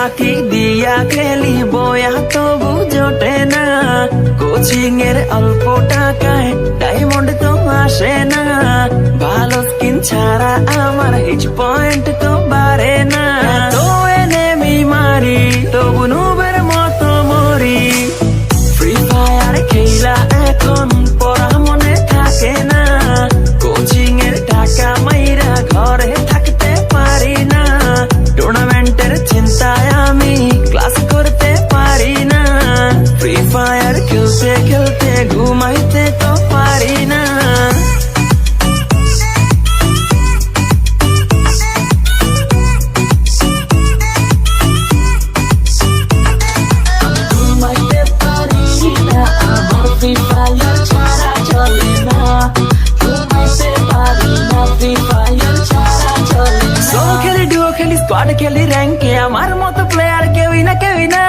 ফাঁকি দিয়া খেলি বয়া তবু জোটে না, কোচিং এর অল্প টাকায় ডায়মন্ড তো আসে না, ভালো স্কিন ছাড়া আমার হিট পয়েন্ট তো বাড়ে না। তো এনেমি মারি তবু নুবের মতো মরি, ফ্রি ফায়ার খেলা এখন পড়া মনে থাকে না, কোচিং এর টাকা মাইরা ঘরে থাকতে পারি না, টুর্নামেন্টের চিন্তায় আমি ক্লাস করতে পারি না, ফ্রি ফায়ার খেলতে খেলতে ঘুমাইতে তো পারি না। ঘুমাইতে পারি না, আমার ফ্রি ফায়ার ছাড়া চলে না, ঘুমাইতে পারি না, ফ্রি ফায়ার ছাড়া চলে না। সোলো খেলি, ডুও খেলি, স্কোয়াড খেলি, র্যাঙ্কে আমার মতো প্লেয়ার কেউই না, কেউই না।